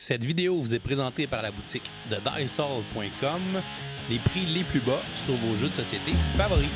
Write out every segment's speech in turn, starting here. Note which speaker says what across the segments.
Speaker 1: Cette vidéo vous est présentée par la boutique de Dicehall.com, les prix les plus bas sur vos jeux de société favoris.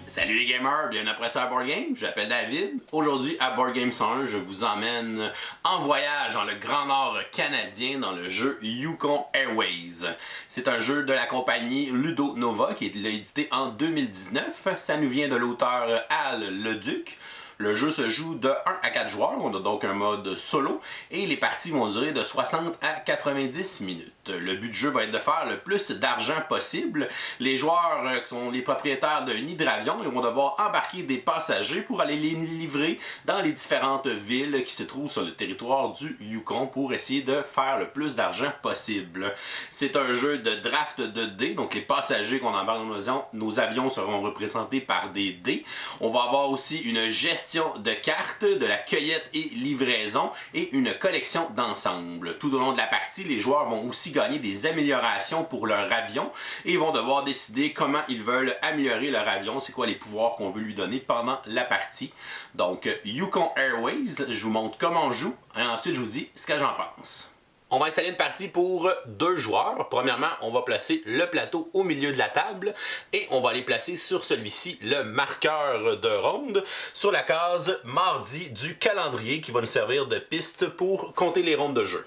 Speaker 2: Salut les gamers, bienvenue après ça à Board Game, je m'appelle David. Aujourd'hui à Board Game 101, je vous emmène en voyage dans le Grand Nord canadien dans le jeu Yukon Airways. C'est un jeu de la compagnie Ludo Nova qui est édité en 2019. Ça nous vient de l'auteur Al Leduc. Le jeu se joue de 1 à 4 joueurs, on a donc un mode solo, et les parties vont durer de 60 à 90 minutes. Le but du jeu va être de faire le plus d'argent possible. Les joueurs sont les propriétaires d'un hydravion et vont devoir embarquer des passagers pour aller les livrer dans les différentes villes qui se trouvent sur le territoire du Yukon pour essayer de faire le plus d'argent possible. C'est un jeu de draft de dés, donc les passagers qu'on embarque dans nos avions seront représentés par des dés. On va avoir aussi une gestion de cartes, de la cueillette et livraison et une collection d'ensemble. Tout au long de la partie, les joueurs vont aussi gagner des améliorations pour leur avion et vont devoir décider comment ils veulent améliorer leur avion, c'est quoi les pouvoirs qu'on veut lui donner pendant la partie. Donc Yukon Airways, je vous montre comment on joue et ensuite je vous dis ce que j'en pense. On va installer une partie pour 2 joueurs. Premièrement, on va placer le plateau au milieu de la table et on va aller placer sur celui-ci le marqueur de ronde sur la case mardi du calendrier qui va nous servir de piste pour compter les rondes de jeu.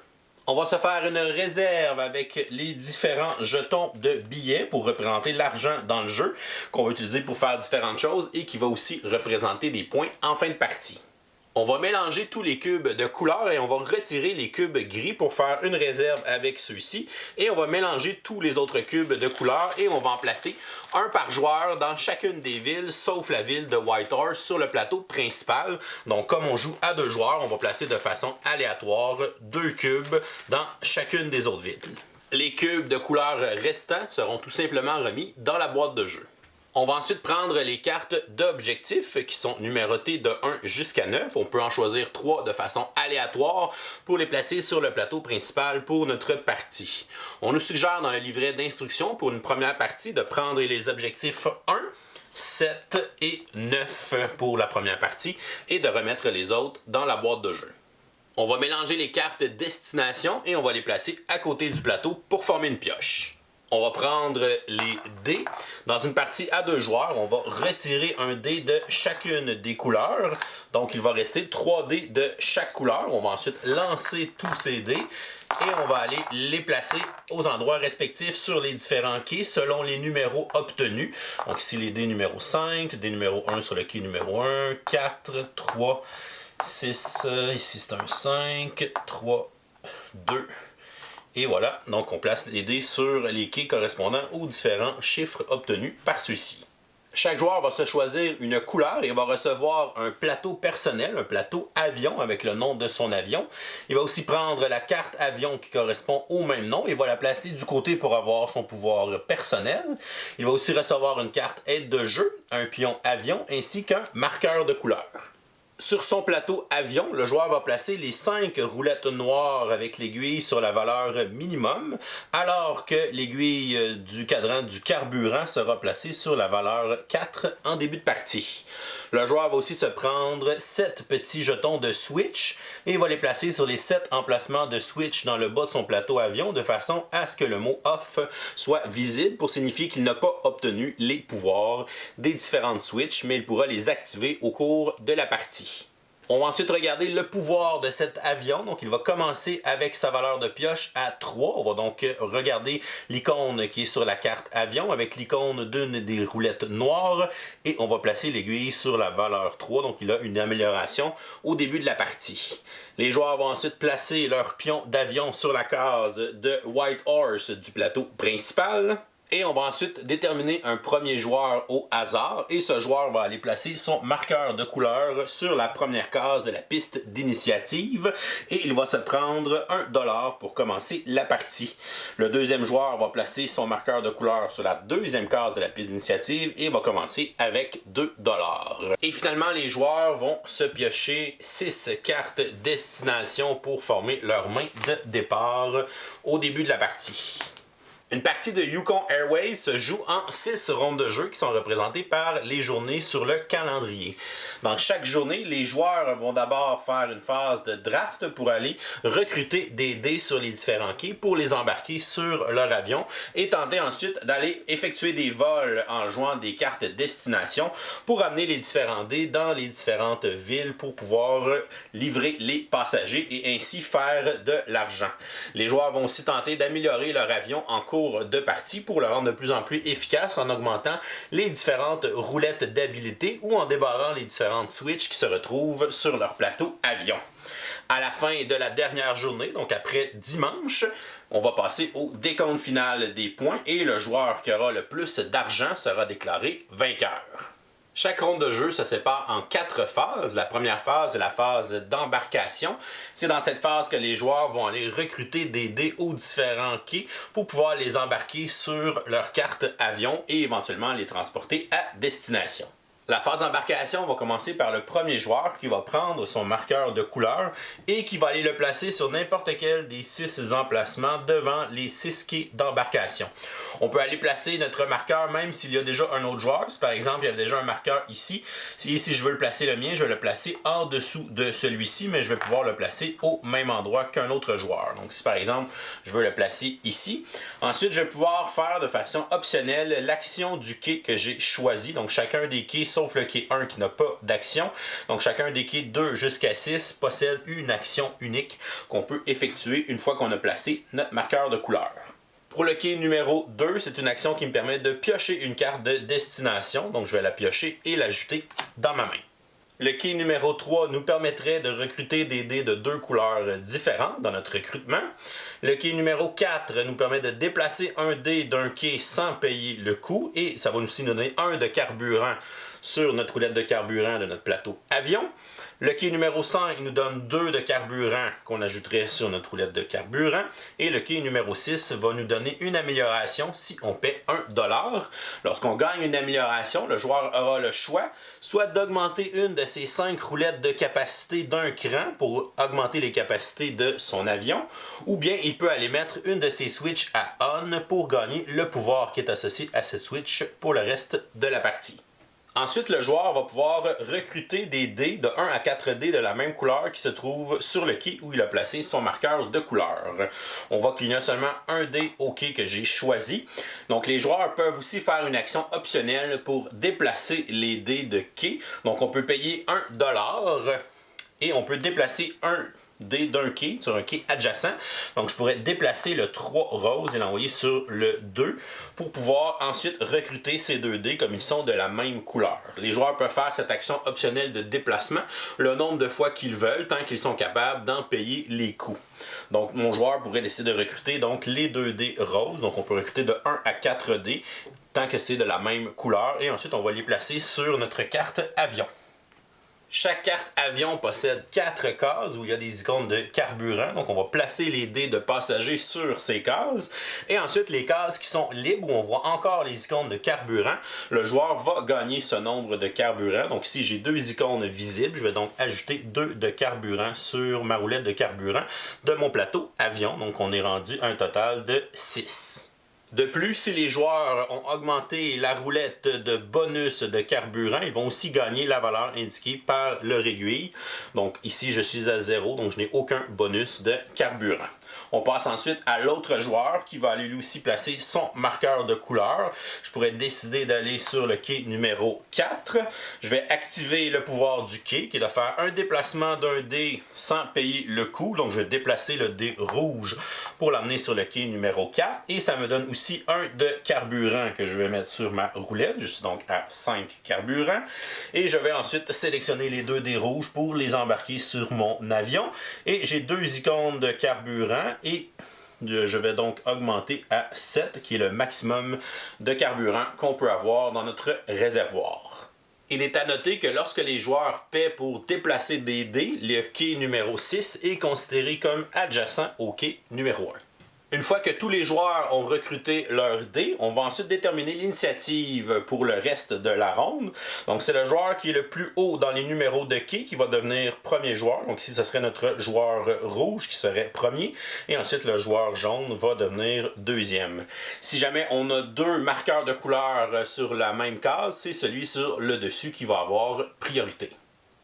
Speaker 2: On va se faire une réserve avec les différents jetons de billets pour représenter l'argent dans le jeu qu'on va utiliser pour faire différentes choses et qui va aussi représenter des points en fin de partie. On va mélanger tous les cubes de couleur et on va retirer les cubes gris pour faire une réserve avec ceux-ci. Et on va mélanger tous les autres cubes de couleur et on va en placer un par joueur dans chacune des villes, sauf la ville de Whitehorse sur le plateau principal. Donc comme on joue à 2 joueurs, on va placer de façon aléatoire 2 cubes dans chacune des autres villes. Les cubes de couleur restants seront tout simplement remis dans la boîte de jeu. On va ensuite prendre les cartes d'objectifs qui sont numérotées de 1 jusqu'à 9. On peut en choisir 3 de façon aléatoire pour les placer sur le plateau principal pour notre partie. On nous suggère dans le livret d'instructions pour une première partie de prendre les objectifs 1, 7 et 9 pour la première partie et de remettre les autres dans la boîte de jeu. On va mélanger les cartes destination et on va les placer à côté du plateau pour former une pioche. On va prendre les dés. Dans une partie à 2 joueurs, on va retirer un dé de chacune des couleurs. Donc, il va rester 3 dés de chaque couleur. On va ensuite lancer tous ces dés et on va aller les placer aux endroits respectifs sur les différents quais selon les numéros obtenus. Donc, ici, les dés numéro 5, dés numéro 1 sur le quai numéro 1, 4, 3, 6, ici c'est un 5, 3, 2... Et voilà, donc on place les dés sur les quais correspondant aux différents chiffres obtenus par ceux-ci. Chaque joueur va se choisir une couleur et va recevoir un plateau personnel, un plateau avion avec le nom de son avion. Il va aussi prendre la carte avion qui correspond au même nom et va la placer du côté pour avoir son pouvoir personnel. Il va aussi recevoir une carte aide de jeu, un pion avion ainsi qu'un marqueur de couleur. Sur son plateau avion, le joueur va placer les 5 roulettes noires avec l'aiguille sur la valeur minimum, alors que l'aiguille du cadran du carburant sera placée sur la valeur 4 en début de partie. Le joueur va aussi se prendre 7 petits jetons de switch et va les placer sur les 7 emplacements de switch dans le bas de son plateau avion de façon à ce que le mot off soit visible pour signifier qu'il n'a pas obtenu les pouvoirs des différentes switches, mais il pourra les activer au cours de la partie. On va ensuite regarder le pouvoir de cet avion. Donc, il va commencer avec sa valeur de pioche à 3. On va donc regarder l'icône qui est sur la carte avion avec l'icône d'une des roulettes noires. Et on va placer l'aiguille sur la valeur 3. Donc, il a une amélioration au début de la partie. Les joueurs vont ensuite placer leur pion d'avion sur la case de Whitehorse du plateau principal. Et on va ensuite déterminer un premier joueur au hasard et ce joueur va aller placer son marqueur de couleur sur la première case de la piste d'initiative et il va se prendre $1 pour commencer la partie. Le deuxième joueur va placer son marqueur de couleur sur la deuxième case de la piste d'initiative et va commencer avec $2. Et finalement, les joueurs vont se piocher 6 cartes destination pour former leur main de départ au début de la partie. Une partie de Yukon Airways se joue en 6 rondes de jeu qui sont représentées par les journées sur le calendrier. Dans chaque journée, les joueurs vont d'abord faire une phase de draft pour aller recruter des dés sur les différents quais pour les embarquer sur leur avion et tenter ensuite d'aller effectuer des vols en jouant des cartes destination pour amener les différents dés dans les différentes villes pour pouvoir livrer les passagers et ainsi faire de l'argent. Les joueurs vont aussi tenter d'améliorer leur avion en cours de partie pour le rendre de plus en plus efficace en augmentant les différentes roulettes d'habilité ou en débarrant les différentes switches qui se retrouvent sur leur plateau avion. À la fin de la dernière journée, donc après dimanche, on va passer au décompte final des points et le joueur qui aura le plus d'argent sera déclaré vainqueur. Chaque ronde de jeu se sépare en 4 phases. La première phase est la phase d'embarcation. C'est dans cette phase que les joueurs vont aller recruter des dés aux différents quais pour pouvoir les embarquer sur leur carte avion et éventuellement les transporter à destination. La phase d'embarcation va commencer par le premier joueur qui va prendre son marqueur de couleur et qui va aller le placer sur n'importe quel des 6 emplacements devant les 6 quais d'embarcation. On peut aller placer notre marqueur même s'il y a déjà un autre joueur. Si par exemple il y avait déjà un marqueur ici, et si je veux le placer le mien, je vais le placer en dessous de celui-ci, mais je vais pouvoir le placer au même endroit qu'un autre joueur. Donc si par exemple je veux le placer ici, ensuite je vais pouvoir faire de façon optionnelle l'action du quai que j'ai choisi. Donc chacun des quais sauf le quai 1 qui n'a pas d'action. Donc chacun des quais 2 jusqu'à 6 possède une action unique qu'on peut effectuer une fois qu'on a placé notre marqueur de couleur. Pour le quai numéro 2, c'est une action qui me permet de piocher une carte de destination. Donc je vais la piocher et l'ajouter dans ma main. Le quai numéro 3 nous permettrait de recruter des dés de 2 couleurs différentes dans notre recrutement. Le quai numéro 4 nous permet de déplacer un dé d'un quai sans payer le coût et ça va aussi nous donner 1 de carburant sur notre roulette de carburant de notre plateau avion. Le quai numéro 5 nous donne 2 de carburant qu'on ajouterait sur notre roulette de carburant. Et le quai numéro 6 va nous donner une amélioration si on paie $1. Lorsqu'on gagne une amélioration, le joueur aura le choix soit d'augmenter une de ses 5 roulettes de capacité d'un cran pour augmenter les capacités de son avion, ou bien il peut aller mettre une de ses switches à on pour gagner le pouvoir qui est associé à cette switch pour le reste de la partie. Ensuite, le joueur va pouvoir recruter des dés de 1 à 4 dés de la même couleur qui se trouvent sur le quai où il a placé son marqueur de couleur. On voit qu'il y a seulement un dé au quai que j'ai choisi. Donc les joueurs peuvent aussi faire une action optionnelle pour déplacer les dés de quai. Donc on peut payer $1 et on peut déplacer un dé d'un quai sur un quai adjacent. Donc je pourrais déplacer le 3 rose et l'envoyer sur le 2 pour pouvoir ensuite recruter ces 2 dés comme ils sont de la même couleur. Les joueurs peuvent faire cette action optionnelle de déplacement le nombre de fois qu'ils veulent tant qu'ils sont capables d'en payer les coûts. Donc mon joueur pourrait décider de recruter donc les 2 dés roses. Donc on peut recruter de 1 à 4 dés tant que c'est de la même couleur et ensuite on va les placer sur notre carte avion. Chaque carte avion possède 4 cases où il y a des icônes de carburant. Donc on va placer les dés de passagers sur ces cases. Et ensuite les cases qui sont libres où on voit encore les icônes de carburant. Le joueur va gagner ce nombre de carburant. Donc ici j'ai 2 icônes visibles. Je vais donc ajouter 2 de carburant sur ma roulette de carburant de mon plateau avion. Donc on est rendu à un total de 6. De plus, si les joueurs ont augmenté la roulette de bonus de carburant, ils vont aussi gagner la valeur indiquée par leur aiguille. Donc ici, je suis à 0, donc je n'ai aucun bonus de carburant. On passe ensuite à l'autre joueur qui va aller lui aussi placer son marqueur de couleur. Je pourrais décider d'aller sur le quai numéro 4. Je vais activer le pouvoir du quai qui est de faire un déplacement d'un dé sans payer le coût. Donc je vais déplacer le dé rouge pour l'emmener sur le quai numéro 4. Et ça me donne aussi un de carburant que je vais mettre sur ma roulette. Je suis donc à 5 carburants. Et je vais ensuite sélectionner les 2 dés rouges pour les embarquer sur mon avion. Et j'ai 2 icônes de carburant et Je vais donc augmenter à 7, qui est le maximum de carburant qu'on peut avoir dans notre réservoir. Il est à noter que lorsque les joueurs paient pour déplacer des dés, le quai numéro 6 est considéré comme adjacent au quai numéro 1. Une fois que tous les joueurs ont recruté leur dé, on va ensuite déterminer l'initiative pour le reste de la ronde. Donc c'est le joueur qui est le plus haut dans les numéros de quai qui va devenir premier joueur. Donc ici ce serait notre joueur rouge qui serait premier. Et ensuite le joueur jaune va devenir deuxième. Si jamais on a deux marqueurs de couleur sur la même case, c'est celui sur le dessus qui va avoir priorité.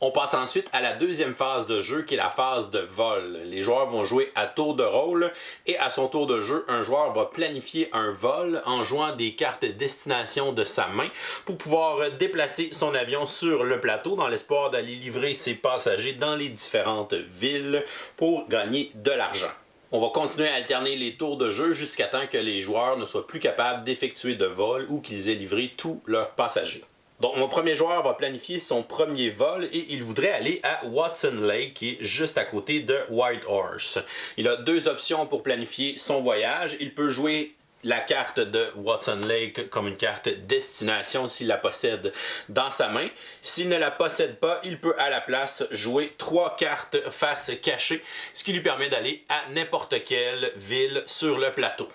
Speaker 2: On passe ensuite à la deuxième phase de jeu qui est la phase de vol. Les joueurs vont jouer à tour de rôle et à son tour de jeu, un joueur va planifier un vol en jouant des cartes destination de sa main pour pouvoir déplacer son avion sur le plateau dans l'espoir d'aller livrer ses passagers dans les différentes villes pour gagner de l'argent. On va continuer à alterner les tours de jeu jusqu'à temps que les joueurs ne soient plus capables d'effectuer de vol ou qu'ils aient livré tous leurs passagers. Donc, mon premier joueur va planifier son premier vol et il voudrait aller à Watson Lake, qui est juste à côté de Whitehorse. Il a deux options pour planifier son voyage. Il peut jouer la carte de Watson Lake comme une carte destination s'il la possède dans sa main. S'il ne la possède pas, il peut à la place jouer 3 cartes face cachée, ce qui lui permet d'aller à n'importe quelle ville sur le plateau.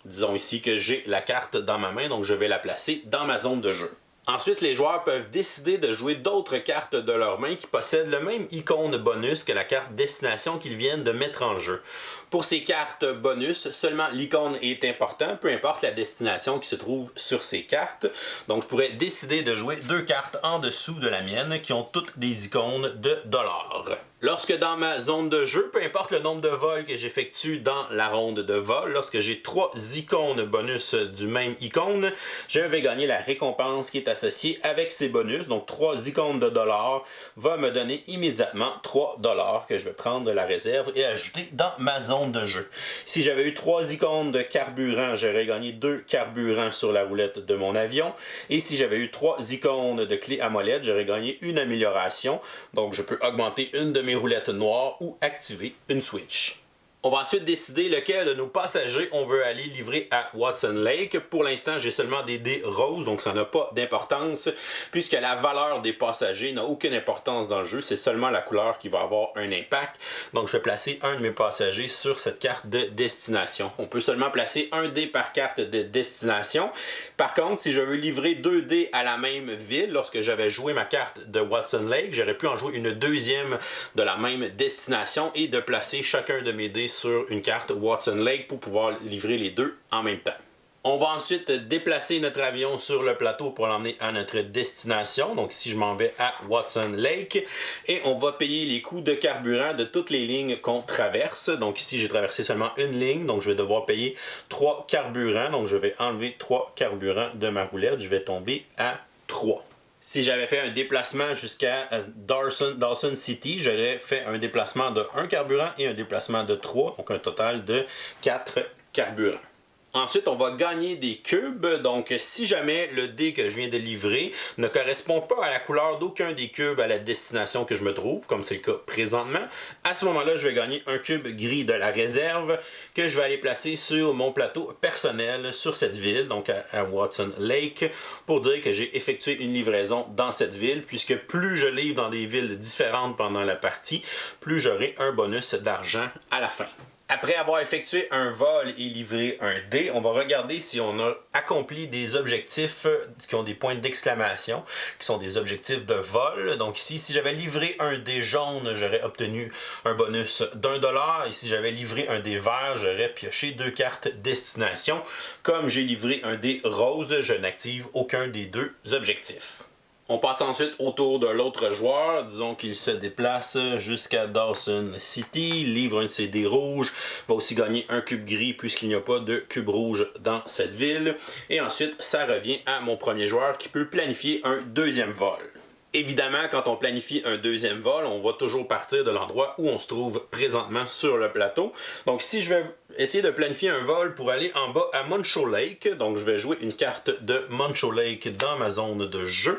Speaker 2: Disons ici que j'ai la carte dans ma main, donc je vais la placer dans ma zone de jeu. Ensuite, les joueurs peuvent décider de jouer d'autres cartes de leur main qui possèdent le même icône bonus que la carte destination qu'ils viennent de mettre en jeu. Pour ces cartes bonus, seulement l'icône est important, peu importe la destination qui se trouve sur ces cartes. Donc, je pourrais décider de jouer 2 cartes en dessous de la mienne qui ont toutes des icônes de dollars. Lorsque dans ma zone de jeu, peu importe le nombre de vols que j'effectue dans la ronde de vol, lorsque j'ai 3 icônes bonus du même icône, je vais gagner la récompense qui est associée avec ces bonus. Donc 3 icônes de dollars va me donner immédiatement 3 dollars que je vais prendre de la réserve et ajouter dans ma zone de jeu. Si j'avais eu 3 icônes de carburant, j'aurais gagné 2 carburants sur la roulette de mon avion. Et si j'avais eu 3 icônes de clé à molette, j'aurais gagné une amélioration. Donc je peux augmenter une de mes roulettes noires ou activer une switch. On va ensuite décider lequel de nos passagers on veut aller livrer à Watson Lake. Pour l'instant, j'ai seulement des dés roses, donc ça n'a pas d'importance, puisque la valeur des passagers n'a aucune importance dans le jeu, c'est seulement la couleur qui va avoir un impact. Donc je vais placer un de mes passagers sur cette carte de destination. On peut seulement placer un dé par carte de destination. Par contre, si je veux livrer 2 dés à la même ville, lorsque j'avais joué ma carte de Watson Lake, j'aurais pu en jouer une deuxième de la même destination et de placer chacun de mes dés sur une carte Watson Lake pour pouvoir livrer les deux en même temps. On va ensuite déplacer notre avion sur le plateau pour l'emmener à notre destination. Donc ici, je m'en vais à Watson Lake et on va payer les coûts de carburant de toutes les lignes qu'on traverse. Donc ici, j'ai traversé seulement une ligne, donc je vais devoir payer 3 carburants. Donc je vais enlever 3 carburants de ma roulette. Je vais tomber à 3. Si j'avais fait un déplacement jusqu'à Dawson City, j'aurais fait un déplacement de 1 carburant et un déplacement de 3, donc un total de 4 carburants. Ensuite, on va gagner des cubes. Donc, si jamais le dé que je viens de livrer ne correspond pas à la couleur d'aucun des cubes à la destination que je me trouve, comme c'est le cas présentement, à ce moment-là, je vais gagner un cube gris de la réserve que je vais aller placer sur mon plateau personnel sur cette ville, donc à Watson Lake, pour dire que j'ai effectué une livraison dans cette ville, puisque plus je livre dans des villes différentes pendant la partie, plus j'aurai un bonus d'argent à la fin. Après avoir effectué un vol et livré un dé, on va regarder si on a accompli des objectifs qui ont des points d'exclamation, qui sont des objectifs de vol. Donc ici, si j'avais livré un dé jaune, j'aurais obtenu un bonus d'1$. Et si j'avais livré un dé vert, j'aurais pioché 2 cartes destination. Comme j'ai livré un dé rose, je n'active aucun des deux objectifs. On passe ensuite au tour de l'autre joueur. Disons qu'il se déplace jusqu'à Dawson City, livre un de ses dés rouges, va aussi gagner un cube gris puisqu'il n'y a pas de cube rouge dans cette ville. Et ensuite, ça revient à mon premier joueur qui peut planifier un deuxième vol. Évidemment, quand on planifie un deuxième vol, on va toujours partir de l'endroit où on se trouve présentement sur le plateau. Donc si je vais essayer de planifier un vol pour aller en bas à Muncho Lake, donc je vais jouer une carte de Muncho Lake dans ma zone de jeu.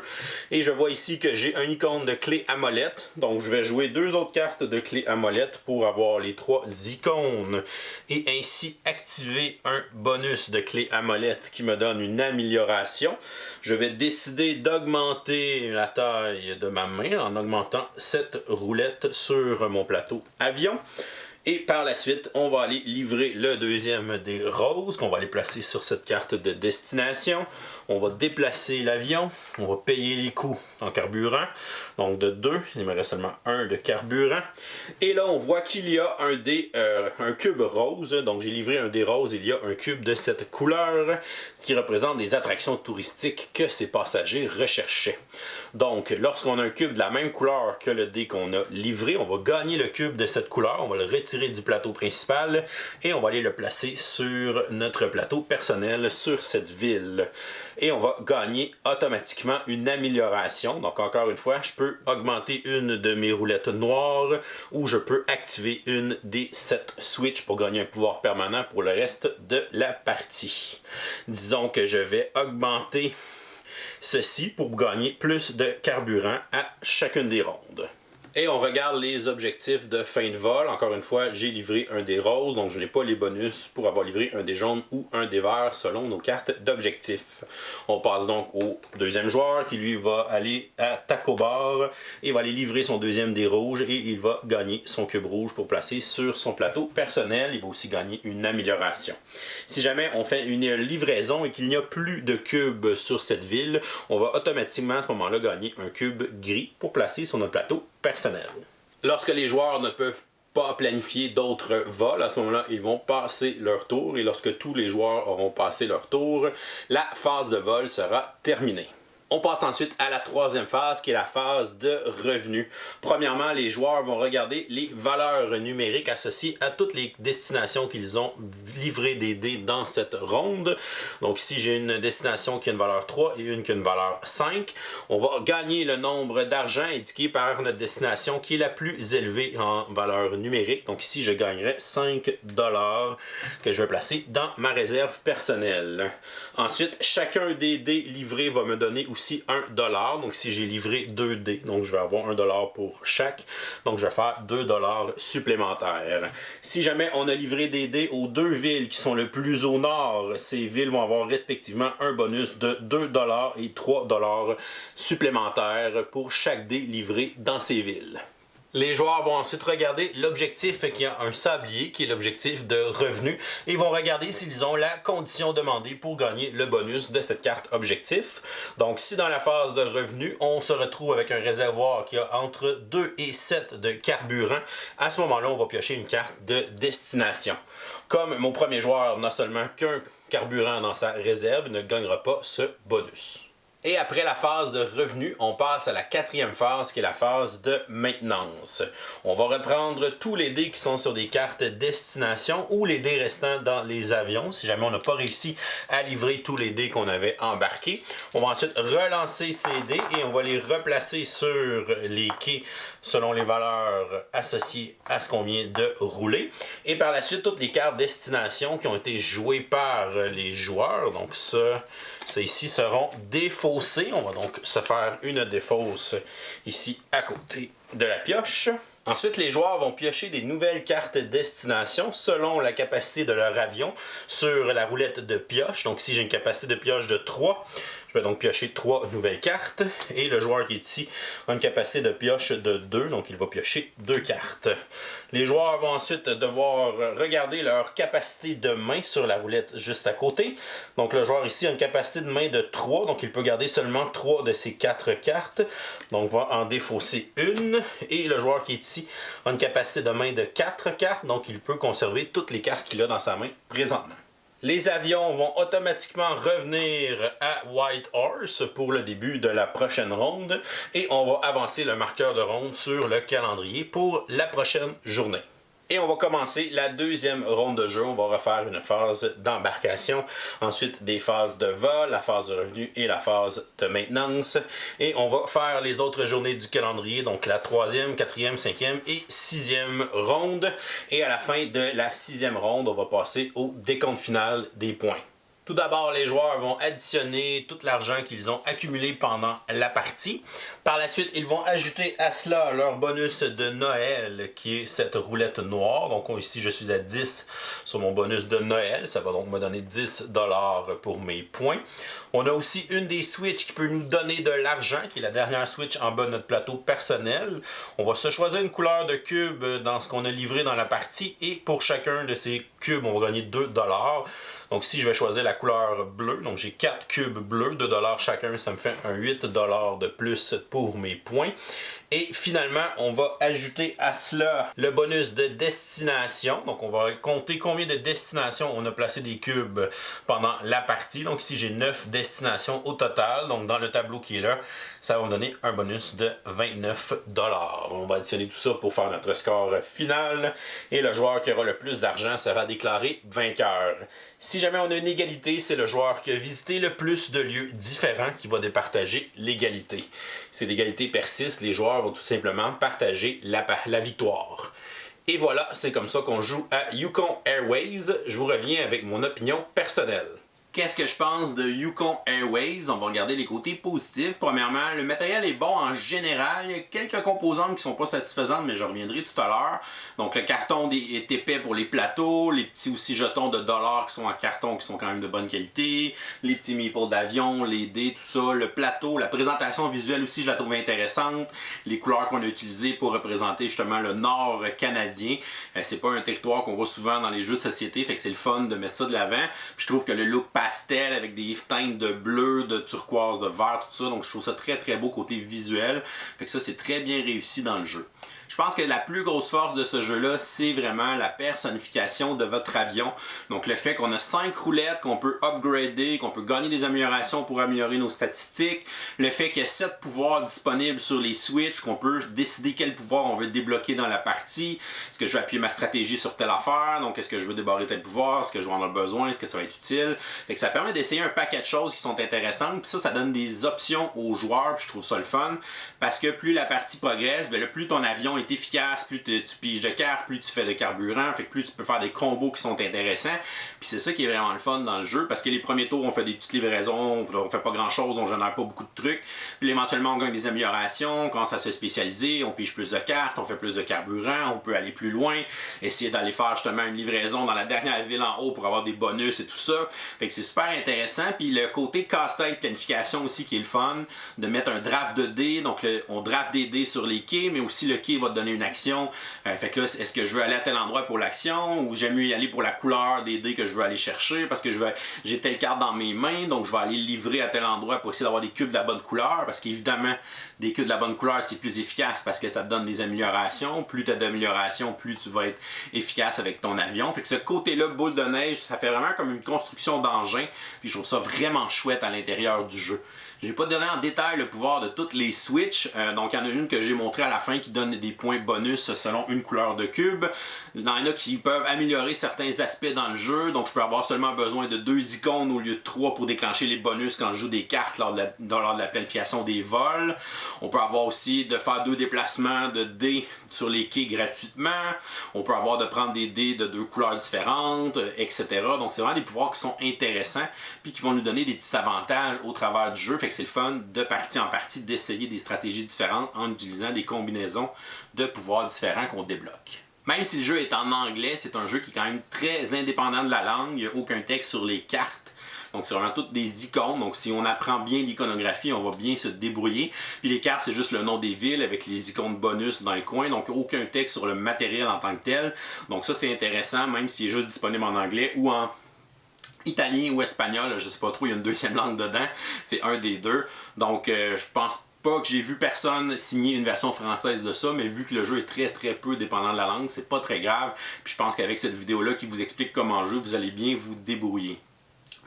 Speaker 2: Et je vois ici que j'ai un icône de clé à molette. Donc je vais jouer 2 autres cartes de clé à molette pour avoir les 3 icônes. Et ainsi activer un bonus de clé à molette qui me donne une amélioration. Je vais décider d'augmenter la taille de ma main en augmentant cette roulette sur mon plateau avion. Et par la suite, on va aller livrer le deuxième des roses qu'on va aller placer sur cette carte de destination. On va déplacer l'avion, on va payer les coûts en carburant. Donc de 2, il me reste seulement 1 de carburant. Et là, on voit qu'il y a un cube rose. Donc j'ai livré un dé rose, il y a un cube de cette couleur, ce qui représente des attractions touristiques que ces passagers recherchaient. Donc lorsqu'on a un cube de la même couleur que le dé qu'on a livré, on va gagner le cube de cette couleur, on va le retirer du plateau principal et on va aller le placer sur notre plateau personnel sur cette ville. Et on va gagner automatiquement une amélioration. Donc encore une fois, je peux augmenter une de mes roulettes noires ou je peux activer une des 7 switches pour gagner un pouvoir permanent pour le reste de la partie. Disons que je vais augmenter ceci pour gagner plus de carburant à chacune des rondes. Et on regarde les objectifs de fin de vol. Encore une fois, j'ai livré un dé rose, donc je n'ai pas les bonus pour avoir livré un dé jaune ou un dé vert selon nos cartes d'objectifs. On passe donc au deuxième joueur qui lui va aller à Taco Bar et va aller livrer son deuxième dé rouge et il va gagner son cube rouge pour placer sur son plateau personnel. Il va aussi gagner une amélioration. Si jamais on fait une livraison et qu'il n'y a plus de cubes sur cette ville, on va automatiquement à ce moment-là gagner un cube gris pour placer sur notre plateau personnel. Lorsque les joueurs ne peuvent pas planifier d'autres vols, à ce moment-là, ils vont passer leur tour et lorsque tous les joueurs auront passé leur tour, la phase de vol sera terminée. On passe ensuite à la troisième phase qui est la phase de revenus. Premièrement, les joueurs vont regarder les valeurs numériques associées à toutes les destinations qu'ils ont livré des dés dans cette ronde. Donc ici, j'ai une destination qui a une valeur 3 et une qui a une valeur 5. On va gagner le nombre d'argent indiqué par notre destination qui est la plus élevée en valeur numérique. Donc ici, je gagnerai 5 $ que je vais placer dans ma réserve personnelle. Ensuite, chacun des dés livrés va me donner aussi 1 $. Donc si j'ai livré 2 dés, donc je vais avoir 1 $ pour chaque. Donc je vais faire 2 $ supplémentaires. Si jamais on a livré des dés aux 2 villes qui sont le plus au nord, ces villes vont avoir respectivement un bonus de 2 $ et 3 $ supplémentaires pour chaque dé livré dans ces villes. Les joueurs vont ensuite regarder l'objectif qui a un sablier, qui est l'objectif de revenu, et vont regarder s'ils ont la condition demandée pour gagner le bonus de cette carte objectif. Donc si dans la phase de revenu, on se retrouve avec un réservoir qui a entre 2 et 7 de carburant, à ce moment-là, on va piocher une carte de destination. Comme mon premier joueur n'a seulement qu'un carburant dans sa réserve, il ne gagnera pas ce bonus. Et après la phase de revenu, on passe à la quatrième phase qui est la phase de maintenance. On va reprendre tous les dés qui sont sur des cartes destination ou les dés restants dans les avions si jamais on n'a pas réussi à livrer tous les dés qu'on avait embarqués. On va ensuite relancer ces dés et on va les replacer sur les quais selon les valeurs associées à ce qu'on vient de rouler. Et par la suite, toutes les cartes destination qui ont été jouées par les joueurs, donc ça ici seront défaussées. On va donc se faire une défausse ici à côté de la pioche. Ensuite, les joueurs vont piocher des nouvelles cartes destination selon la capacité de leur avion sur la roulette de pioche. Donc si j'ai une capacité de pioche de 3, je vais donc piocher 3 nouvelles cartes. Et le joueur qui est ici a une capacité de pioche de 2, donc il va piocher 2 cartes. Les joueurs vont ensuite devoir regarder leur capacité de main sur la roulette juste à côté. Donc le joueur ici a une capacité de main de 3, donc il peut garder seulement 3 de ses 4 cartes. Donc va en défausser une. Et le joueur qui est ici a une capacité de main de 4 cartes, donc il peut conserver toutes les cartes qu'il a dans sa main présentement. Les avions vont automatiquement revenir à White Horse pour le début de la prochaine ronde et on va avancer le marqueur de ronde sur le calendrier pour la prochaine journée. Et on va commencer la deuxième ronde de jeu. On va refaire une phase d'embarcation, ensuite des phases de vol, la phase de revenu et la phase de maintenance. Et on va faire les autres journées du calendrier, donc la troisième, quatrième, cinquième et sixième ronde. Et à la fin de la sixième ronde, on va passer au décompte final des points. Tout d'abord, les joueurs vont additionner tout l'argent qu'ils ont accumulé pendant la partie. Par la suite, ils vont ajouter à cela leur bonus de Noël, qui est cette roulette noire. Donc ici, je suis à 10 sur mon bonus de Noël. Ça va donc me donner 10 $ pour mes points. On a aussi une des switches qui peut nous donner de l'argent, qui est la dernière switch en bas de notre plateau personnel. On va se choisir une couleur de cube dans ce qu'on a livré dans la partie. Et pour chacun de ces cubes, on va gagner 2 $. Donc ici, je vais choisir la couleur bleue. Donc j'ai 4 cubes bleus, 2 $ chacun. Ça me fait un 8 $ de plus pour mes points. Et finalement, on va ajouter à cela le bonus de destination. Donc on va compter combien de destinations on a placé des cubes pendant la partie. Donc ici, j'ai 9 destinations au total. Donc dans le tableau qui est là, ça va me donner un bonus de 29 $. On va additionner tout ça pour faire notre score final. Et le joueur qui aura le plus d'argent sera déclaré vainqueur. Si jamais on a une égalité, c'est le joueur qui a visité le plus de lieux différents qui va départager l'égalité. Si l'égalité persiste, les joueurs vont tout simplement partager la victoire. Et voilà, c'est comme ça qu'on joue à Yukon Airways. Je vous reviens avec mon opinion personnelle. Qu'est-ce que je pense de Yukon Airways? On va regarder les côtés positifs. Premièrement, le matériel est bon en général. Il y a quelques composantes qui ne sont pas satisfaisantes, mais je reviendrai tout à l'heure. Donc le carton est épais pour les plateaux, les petits aussi jetons de dollars qui sont en carton qui sont quand même de bonne qualité, les petits meeples d'avion, les dés, tout ça, le plateau, la présentation visuelle aussi je la trouve intéressante. Les couleurs qu'on a utilisées pour représenter justement le nord canadien. C'est pas un territoire qu'on voit souvent dans les jeux de société, fait que c'est le fun de mettre ça de l'avant. Puis je trouve que le look pastel avec des teintes de bleu, de turquoise, de vert, tout ça. Donc je trouve ça très très beau côté visuel. Fait que ça c'est très bien réussi dans le jeu. Je pense que la plus grosse force de ce jeu-là, c'est vraiment la personnification de votre avion. Donc le fait qu'on a 5 roulettes, qu'on peut upgrader, qu'on peut gagner des améliorations pour améliorer nos statistiques. Le fait qu'il y a 7 pouvoirs disponibles sur les switches, qu'on peut décider quel pouvoir on veut débloquer dans la partie. Est-ce que je vais appuyer ma stratégie sur telle affaire? Donc est-ce que je veux débarrer tel pouvoir? Est-ce que je vais en avoir besoin? Est-ce que ça va être utile? Fait que ça permet d'essayer un paquet de choses qui sont intéressantes. Puis ça donne des options aux joueurs. Puis je trouve ça le fun. Parce que plus la partie progresse, bien, plus ton avion est efficace, plus tu piges de cartes, plus tu fais de carburant, fait que plus tu peux faire des combos qui sont intéressants. Puis c'est ça qui est vraiment le fun dans le jeu, parce que les premiers tours, on fait des petites livraisons, on fait pas grand chose, on génère pas beaucoup de trucs. Puis éventuellement, on gagne des améliorations, on commence à se spécialiser, on pige plus de cartes, on fait plus de carburant, on peut aller plus loin, essayer d'aller faire justement une livraison dans la dernière ville en haut pour avoir des bonus et tout ça. Fait que c'est super intéressant. Puis le côté casse-tête planification aussi qui est le fun, de mettre un draft de dés, donc on draft des dés sur les quais, mais aussi le quai va te donner une action. Fait que là, est-ce que je veux aller à tel endroit pour l'action ou j'aime mieux y aller pour la couleur des dés que je veux aller chercher parce que j'ai telle carte dans mes mains, donc je vais aller livrer à tel endroit pour essayer d'avoir des cubes de la bonne couleur parce qu'évidemment, des cubes de la bonne couleur, c'est plus efficace parce que ça te donne des améliorations. Plus tu as d'améliorations, plus tu vas être efficace avec ton avion. Fait que ce côté-là, boule de neige, ça fait vraiment comme une construction d'engin. Puis je trouve ça vraiment chouette à l'intérieur du jeu. J'ai pas donné en détail le pouvoir de toutes les switches, donc il y en a une que j'ai montrée à la fin qui donne des points bonus selon une couleur de cube. Il y en a qui peuvent améliorer certains aspects dans le jeu, donc je peux avoir seulement besoin de 2 icônes au lieu de 3 pour déclencher les bonus quand je joue des cartes lors de la planification des vols. On peut avoir aussi de faire 2 déplacements de dés sur les quais gratuitement. On peut avoir de prendre des dés de 2 couleurs différentes, etc. Donc c'est vraiment des pouvoirs qui sont intéressants puis qui vont nous donner des petits avantages au travers du jeu. Fait que c'est le fun de partie en partie d'essayer des stratégies différentes en utilisant des combinaisons de pouvoirs différents qu'on débloque. Même si le jeu est en anglais, c'est un jeu qui est quand même très indépendant de la langue. Il n'y a aucun texte sur les cartes. Donc c'est vraiment toutes des icônes. Donc si on apprend bien l'iconographie, on va bien se débrouiller. Puis les cartes, c'est juste le nom des villes avec les icônes bonus dans le coin. Donc aucun texte sur le matériel en tant que tel. Donc ça c'est intéressant, même s'il est juste disponible en anglais ou en italien ou espagnol, je sais pas trop, il y a une deuxième langue dedans, c'est un des deux. Donc je pense pas que j'ai vu personne signer une version française de ça, mais vu que le jeu est très très peu dépendant de la langue, c'est pas très grave. Puis je pense qu'avec cette vidéo-là qui vous explique comment jouer, vous allez bien vous débrouiller.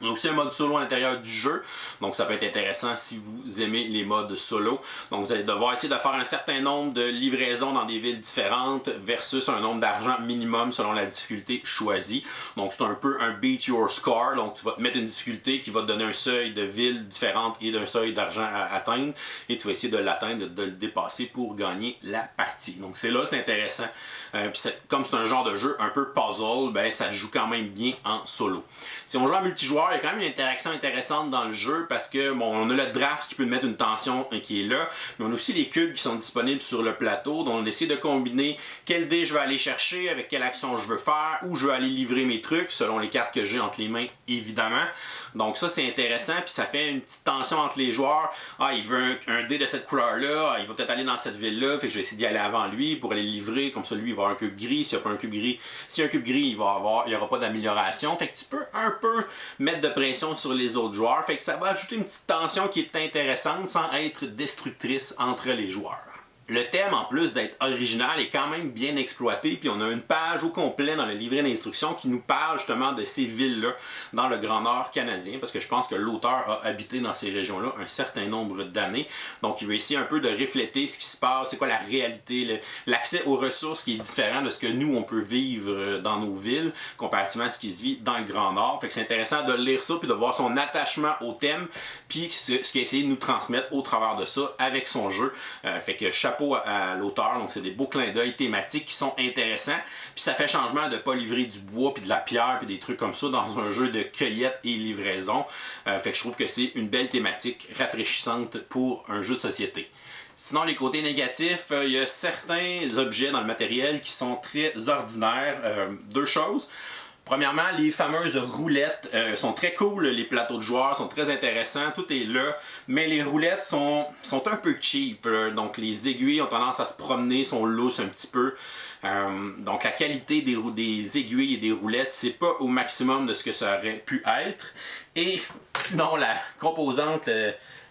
Speaker 2: Il y a aussi un mode solo à l'intérieur du jeu, donc ça peut être intéressant si vous aimez les modes solo. Donc vous allez devoir essayer de faire un certain nombre de livraisons dans des villes différentes versus un nombre d'argent minimum selon la difficulté choisie. Donc c'est un peu un beat your score, donc tu vas te mettre une difficulté qui va te donner un seuil de villes différentes et d'un seuil d'argent à atteindre, et tu vas essayer de l'atteindre, de le dépasser pour gagner la partie. Donc c'est là, c'est intéressant. Comme c'est un genre de jeu un peu puzzle, ben ça joue quand même bien en solo. Si on joue en multijoueur, il y a quand même une interaction intéressante dans le jeu parce que bon, on a le draft qui peut mettre une tension qui est là, mais on a aussi les cubes qui sont disponibles sur le plateau, donc on essaie de combiner quel dé je vais aller chercher, avec quelle action je veux faire, où je vais aller livrer mes trucs selon les cartes que j'ai entre les mains, évidemment. Donc ça c'est intéressant, puis ça fait une petite tension entre les joueurs. Ah, il veut un dé de cette couleur-là, il va peut-être aller dans cette ville-là, fait que je vais essayer d'y aller avant lui pour aller le livrer, comme ça lui il va avoir un cube gris, s'il n'y a pas un cube gris, s'il y a un cube gris, il n'y aura pas d'amélioration. Fait que tu peux un peu mettre de pression sur les autres joueurs, fait que ça va ajouter une petite tension qui est intéressante sans être destructrice entre les joueurs. Le thème, en plus d'être original, est quand même bien exploité, puis on a une page au complet dans le livret d'instructions qui nous parle justement de ces villes-là dans le Grand Nord canadien, parce que je pense que l'auteur a habité dans ces régions-là un certain nombre d'années, donc il veut essayer un peu de refléter ce qui se passe, c'est quoi la réalité, l'accès aux ressources qui est différent de ce que nous, on peut vivre dans nos villes, comparativement à ce qui se vit dans le Grand Nord. Fait que c'est intéressant de lire ça, puis de voir son attachement au thème, puis ce qu'il a essayé de nous transmettre au travers de ça avec son jeu. Fait que chapeau à l'auteur, donc c'est des beaux clins d'œil thématiques qui sont intéressants, puis ça fait changement de pas livrer du bois puis de la pierre puis des trucs comme ça dans un jeu de cueillette et livraison. Fait que je trouve que c'est une belle thématique rafraîchissante pour un jeu de société. Sinon, les côtés négatifs, il y a certains objets dans le matériel qui sont très ordinaires. Deux choses. Premièrement, les fameuses roulettes sont très cool, les plateaux de joueurs sont très intéressants, tout est là, mais les roulettes sont un peu cheap, donc les aiguilles ont tendance à se promener, sont lousses un petit peu. Donc la qualité des aiguilles et des roulettes, c'est pas au maximum de ce que ça aurait pu être. Et sinon, la composante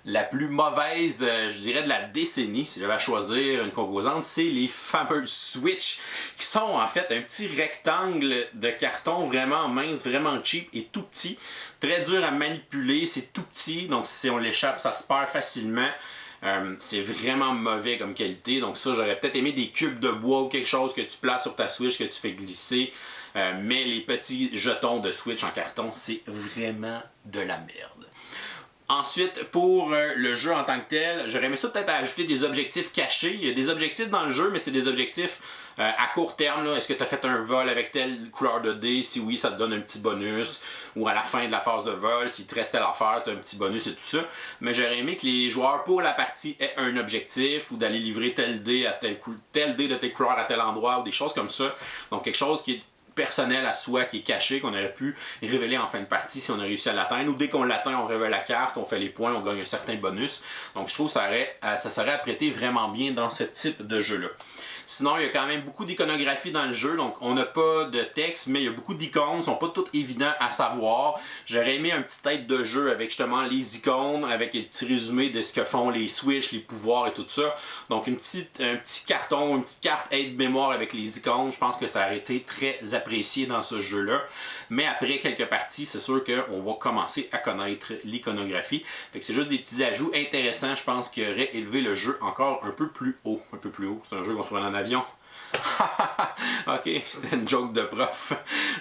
Speaker 2: la plus mauvaise, je dirais, de la décennie, si j'avais à choisir une composante, c'est les fameuses Switch, qui sont en fait un petit rectangle de carton vraiment mince, vraiment cheap et tout petit. Très dur à manipuler, c'est tout petit, donc si on l'échappe, ça se perd facilement. C'est vraiment mauvais comme qualité, donc ça, j'aurais peut-être aimé des cubes de bois ou quelque chose que tu places sur ta Switch, que tu fais glisser. Mais les petits jetons de Switch en carton, c'est vraiment de la merde. Ensuite, pour le jeu en tant que tel, j'aurais aimé ça peut-être ajouter des objectifs cachés. Il y a des objectifs dans le jeu, mais c'est des objectifs à court terme. Est-ce que tu as fait un vol avec telle couleur de dés? Si oui, ça te donne un petit bonus. Ou à la fin de la phase de vol, s'il te reste telle affaire, tu as un petit bonus et tout ça. Mais j'aurais aimé que les joueurs pour la partie aient un objectif ou d'aller livrer tel dé à tel dé de telle couleur à tel endroit ou des choses comme ça. Donc quelque chose qui est personnel à soi, qui est caché, qu'on aurait pu révéler en fin de partie si on a réussi à l'atteindre, ou dès qu'on l'atteint, on révèle la carte, on fait les points, on gagne un certain bonus. Donc je trouve que ça serait apprêté vraiment bien dans ce type de jeu-là. Sinon, il y a quand même beaucoup d'iconographie dans le jeu, donc on n'a pas de texte, mais il y a beaucoup d'icônes, ne sont pas toutes évidentes à savoir. J'aurais aimé un petit aide de jeu avec justement les icônes, avec un petit résumé de ce que font les Switch, les pouvoirs et tout ça. Donc un petit carton, une petite carte aide-mémoire avec les icônes, je pense que ça aurait été très apprécié dans ce jeu-là. Mais après quelques parties, c'est sûr qu'on va commencer à connaître l'iconographie. Fait que c'est juste des petits ajouts intéressants, je pense, qui auraient élevé le jeu encore un peu plus haut. Un peu plus haut, c'est un jeu qu'on se prend en avion. Ok, c'était une joke de prof.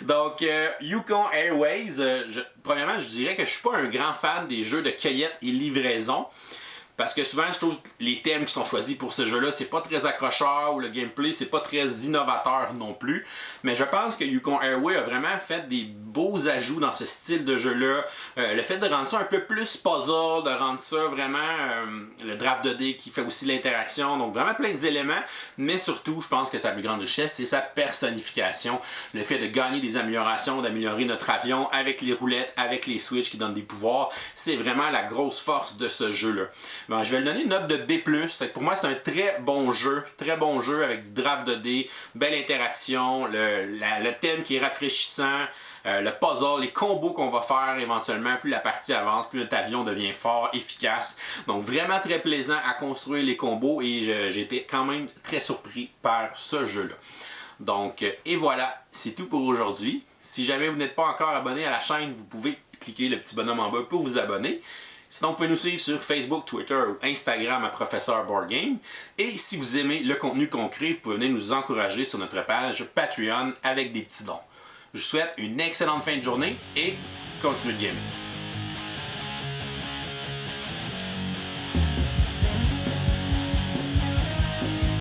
Speaker 2: Donc, Yukon Airways, premièrement, je dirais que je suis pas un grand fan des jeux de cueillette et livraison. Parce que souvent, je trouve que les thèmes qui sont choisis pour ce jeu-là, c'est pas très accrocheur, ou le gameplay, c'est pas très innovateur non plus. Mais je pense que Yukon Airway a vraiment fait des beaux ajouts dans ce style de jeu-là. Le fait de rendre ça un peu plus puzzle, de rendre ça vraiment le draft de dés qui fait aussi l'interaction. Donc vraiment plein d'éléments. Mais surtout, je pense que sa plus grande richesse, c'est sa personnification. Le fait de gagner des améliorations, d'améliorer notre avion avec les roulettes, avec les switches qui donnent des pouvoirs. C'est vraiment la grosse force de ce jeu-là. Bon, je vais lui donner une note de B+. Pour moi, c'est un très bon jeu avec du draft de dés, belle interaction, le thème qui est rafraîchissant, le puzzle, les combos qu'on va faire éventuellement, plus la partie avance, plus notre avion devient fort, efficace. Donc vraiment très plaisant à construire les combos et j'ai été quand même très surpris par ce jeu-là. Donc, et voilà, c'est tout pour aujourd'hui. Si jamais vous n'êtes pas encore abonné à la chaîne, vous pouvez cliquez le petit bonhomme en bas pour vous abonner. Sinon, vous pouvez nous suivre sur Facebook, Twitter ou Instagram à Professeur Board Game. Et si vous aimez le contenu qu'on crée, vous pouvez venir nous encourager sur notre page Patreon avec des petits dons. Je vous souhaite une excellente fin de journée et continuez de gamer.